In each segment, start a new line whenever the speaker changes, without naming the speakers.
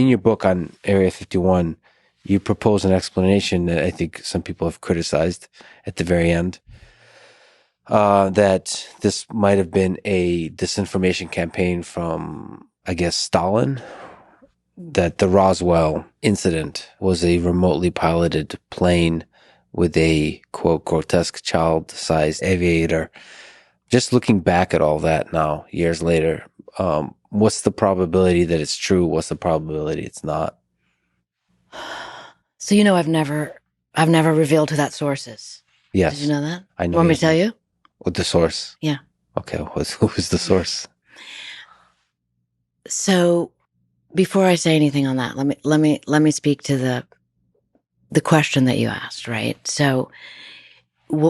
In your book on Area 51, you propose an explanation that I think some people have criticized at the very end, that this might have been a disinformation campaign from, I guess, Stalin, that the Roswell incident was a remotely piloted plane with a, quote, grotesque child-sized aviator. Just looking back at all that now, years later, what's the probability that it's true? What's the probability it's not?
So I've never revealed who that source is.
Yes.
Did you know that?
I know.
You want me to tell you?
What the source?
Yeah.
Okay. Who's the source?
So before I say anything on that, let me speak to the question that you asked, right? So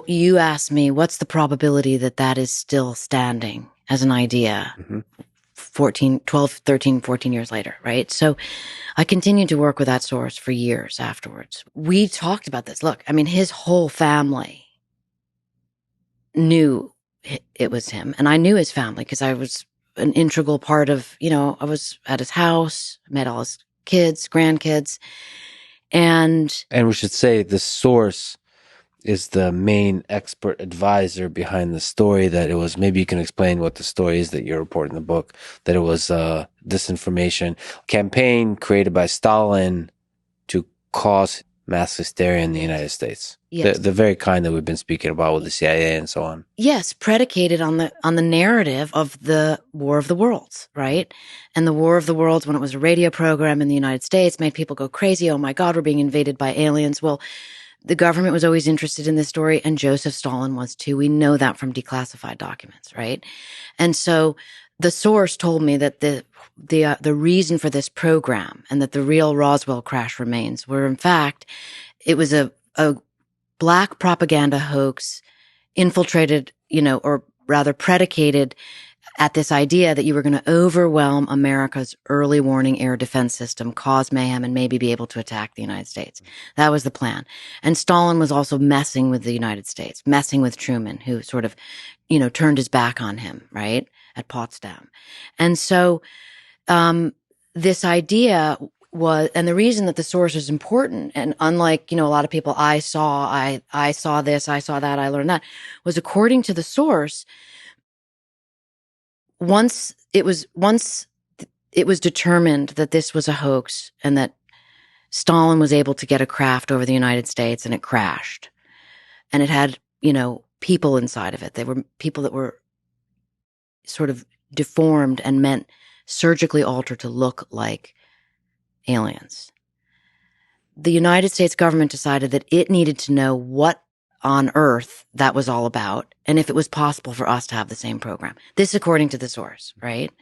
you asked me, what's the probability that that is still standing as an idea 12, 13, 14 years later, right? So I continued to work with that source for years afterwards. We talked about this. Look, I mean, his whole family knew it was him. And I knew his family because I was an integral part of, I was at his house, met all his kids, grandkids. And
we should say the source is the main expert advisor behind the story. That it was, maybe you can explain what the story is that you report in the book, that it was a disinformation campaign created by Stalin to cause mass hysteria in the United States.
Yes.
The very kind that we've been speaking about with the CIA and so on.
Yes, predicated on the narrative of the War of the Worlds, right? And the War of the Worlds, when it was a radio program in the United States, made people go crazy. Oh my God, we're being invaded by aliens. Well, the government was always interested in this story, and Joseph Stalin was too. We know that from declassified documents, right? And so the source told me that the reason for this program and that the real Roswell crash remains were, in fact, it was a black propaganda hoax infiltrated, or rather predicated at this idea that you were going to overwhelm America's early warning air defense system, cause mayhem, and maybe be able to attack the United States. That was the plan. And Stalin was also messing with the United States, messing with Truman, who sort of, turned his back on him, right, at Potsdam. And so this idea was, and the reason that the source is important, and unlike, a lot of people, I saw this, I saw that, I learned that, was according to the source, once it was determined that this was a hoax and that Stalin was able to get a craft over the United States and it crashed, and it had, people inside of it. They were people that were sort of deformed and meant surgically altered to look like aliens. The United States government decided that it needed to know what on earth that was all about, and if it was possible for us to have the same program. This according to the source, right?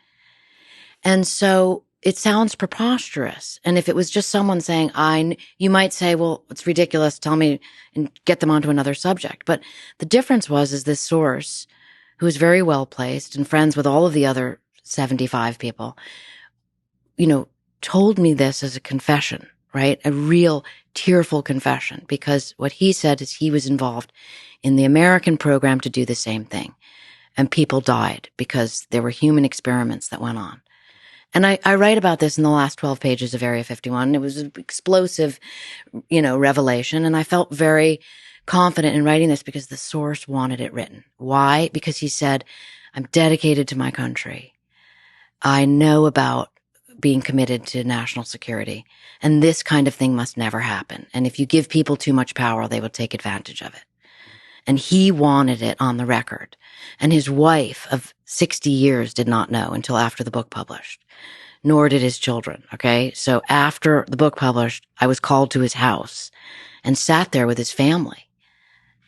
And so it sounds preposterous. And if it was just someone saying, you might say, well, it's ridiculous, tell me, and get them onto another subject. But the difference is this source, who is very well placed and friends with all of the other 75 people, told me this as a confession, right? A real tearful confession, because what he said is he was involved in the American program to do the same thing. And people died because there were human experiments that went on. And I write about this in the last 12 pages of Area 51. It was an explosive, revelation. And I felt very confident in writing this because the source wanted it written. Why? Because he said, I'm dedicated to my country. I know about being committed to national security, and this kind of thing must never happen. And if you give people too much power, they will take advantage of it. And he wanted it on the record. And his wife of 60 years did not know until after the book published, nor did his children. Okay. So after the book published, I was called to his house and sat there with his family.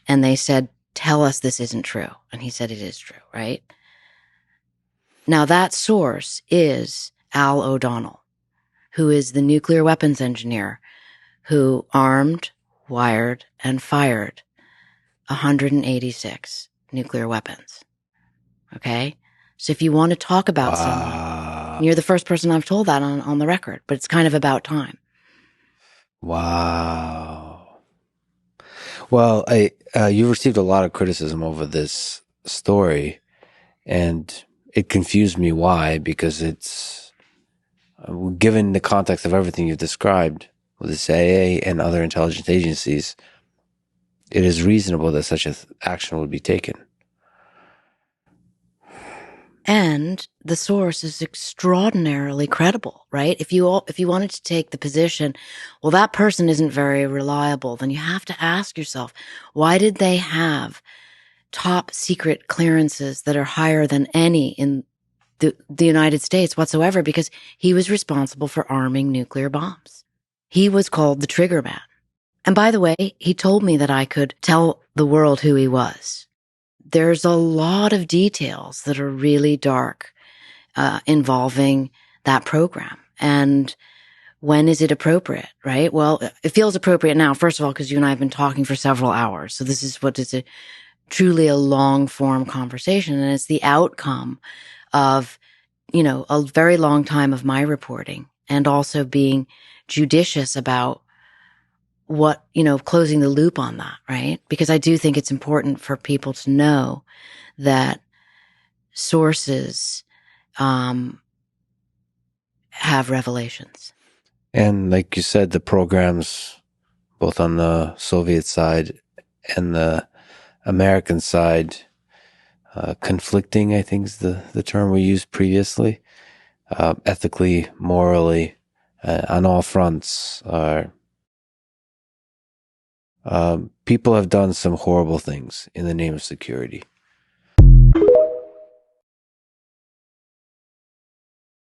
And they said, tell us this isn't true. And he said, it is true, right? Now that source is Al O'Donnell, who is the nuclear weapons engineer who armed, wired, and fired 186 nuclear weapons. Okay? So if you want to talk about someone, you're the first person I've told that on the record, but it's kind of about time.
Wow. Well, you received a lot of criticism over this story, and it confused me why, because it's Given the context of everything you've described with the CIA and other intelligence agencies, it is reasonable that such an action would be taken.
And the source is extraordinarily credible, right? If you wanted to take the position, well, that person isn't very reliable, then you have to ask yourself, why did they have top secret clearances that are higher than any in the United States whatsoever? Because he was responsible for arming nuclear bombs. He was called the trigger man. And by the way, he told me that I could tell the world who he was. There's a lot of details that are really dark involving that program. And when is it appropriate, right? Well, it feels appropriate now, first of all, because you and I have been talking for several hours. So this is what is truly a long form conversation. And it's the outcome of, a very long time of my reporting and also being judicious about what, closing the loop on that, right? Because I do think it's important for people to know that sources have revelations.
And like you said, the programs, both on the Soviet side and the American side, conflicting, I think is the term we used previously, ethically, morally, on all fronts. People have done some horrible things in the name of security.